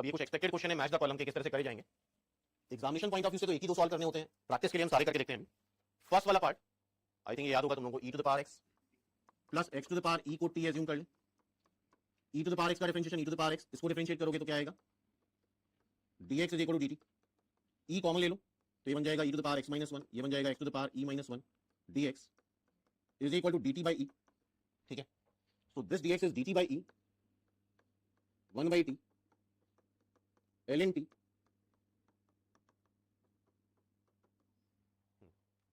अब ये कुछ एक्सपेक्टेड क्वेश्चन है, मैच द कॉलम के किस तरह से करे जाएंगे। एग्जामिनेशन पॉइंट ऑफ व्यू से तो एक ही दो सॉल्व करने होते हैं, प्रैक्टिस के लिए हम सारे करके देखते हैं। फर्स्ट वाला पार्ट आई थिंक याद होगा तुम लोगों को, e to the power x plus x to the power e को t एज्यूम कर ले। e to the power x का differentiation e to the power x, इसको डिफरेंशिएट करोगे तो क्या आएगा, dx is equal to dt। e common ले लो तो ये बन जाएगा e to the power x minus 1, ये बन जाएगा x to the power e minus 1 dx is equal to dt by e। ठीक है, so this dx is dt by e 1 by t ln t।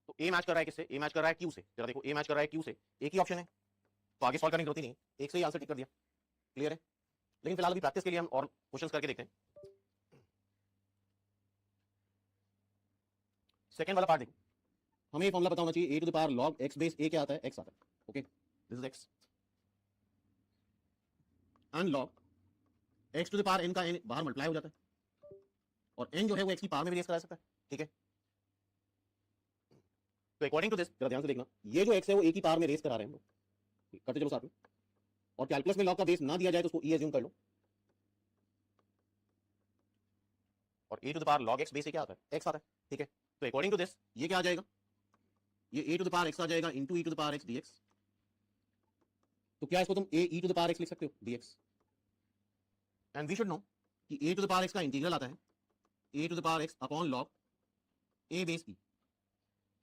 तो a मैच कर रहा है किससे, a मैच कर रहा है q से। जरा देखो a मैच कर रहा है q से, एक ही ऑप्शन है तो आगे सॉल्व करने की जरूरत ही नहीं, एक से ही आंसर टिक कर दिया, क्लियर है। लेकिन फिलहाल अभी प्रैक्टिस के लिए हम और क्वेश्चंस करके देखते हैं। सेकंड वाला पार्ट देखो, हमें ये फॉर्मूला पता होना चाहिए, a to the power log x base a क्या आता है, x आता है। Okay, this is x and log x to the power n का n बाहर मल्टीप्लाई हो जाता है और n जो है वो x की पावर में भी रेस करा सकता है। ठीक है, तो अकॉर्डिंग टू दिस जरा ध्यान से देखना, ये जो x है वो a की पावर में रेस करा रहे हैं हम लोग, करते चलो साथ में। और कैलकुलस में log का बेस ना दिया जाए तो उसको e एज्यूम कर लो, और a to the power log x base से क्या आता है, x आता है। ठीक है, तो अकॉर्डिंग टू दिस ये क्या आ जाएगा, ये a to the power x आ जाएगा into e to the power x dx। तो क्या इसको तुम a e to the power x लिख सकते हो dx, and we should know कि a to the power x का इंटीग्रल आता है a to the power x upon log a base e।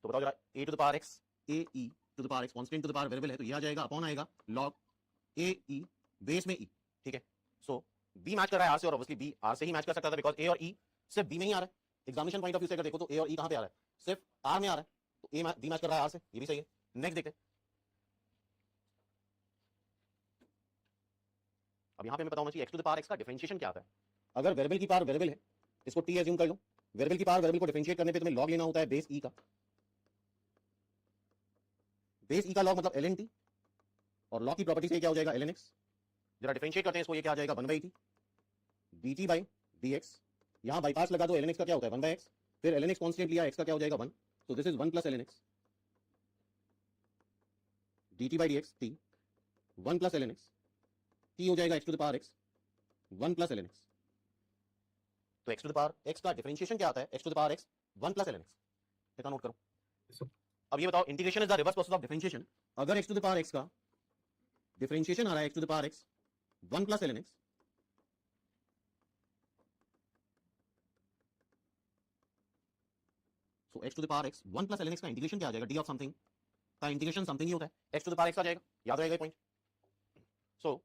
तो बताओ जरा, a to the power x a e to the power x constant to the power variable है, तो ये आ जाएगा अपॉन आएगा log a e बेस में e। ठीक है, सो b मैच कर रहा है r से, और ऑब्वियसली b r से ही मैच कर सकता था बिकॉज a और e सिर्फ b में ही आ रहा है। एग्जामिनेशन पॉइंट ऑफ व्यू से अगर देखो तो a और e कहां पे आ रहा है, सिर्फ r में आ रहा है, तो a b मैच कर रहा है r से, ये भी सही है। नेक्स्ट देखते हैं, अब यहां पे हमें पता होना चाहिए x to the power x का डिफरेंशिएशन क्या आता है। अगर वेरिएबल की पावर वेरिएबल है, इसको t एज्यूम कर लो, वेरिएबल की पावर वेरिएबल को डिफरेंशिएट करने पे तुम्हें log लेना होता है बेस e का, बेस e का log मतलब ln t, और log की प्रॉपर्टी से क्या हो जाएगा ln x। जरा डिफरेंशिएट करते हैं इसको, ये क्या आ जाएगा 1 by t dt by dx, यहां बाईपास लगा दो, ln x का क्या होता है 1 बाई x, फिर ln x कांस्टेंट लिया, x का क्या हो जाएगा 1, तो this is 1 plus ln x dt by dx t 1 plus ln x, t हो जाएगा x to the power x 1 plus ln x। तो x to the power x का डिफरेंशिएशन क्या आता है, x to the power x 1 plus ln x। इतना note करो। अब ये बताओ, integration is the reverse process of differentiation. अगर x to the power x का डिफरेंशिएशन आ रहा है x to the power x 1 plus ln x, so x to the power x 1 plus ln x का इंटीग्रेशन क्या आ जाएगा, d of something का इंटीग्रेशन समथिंग ही होता है, x to the power x आ जाएगा, याद रहेगा ये पॉइंट। सो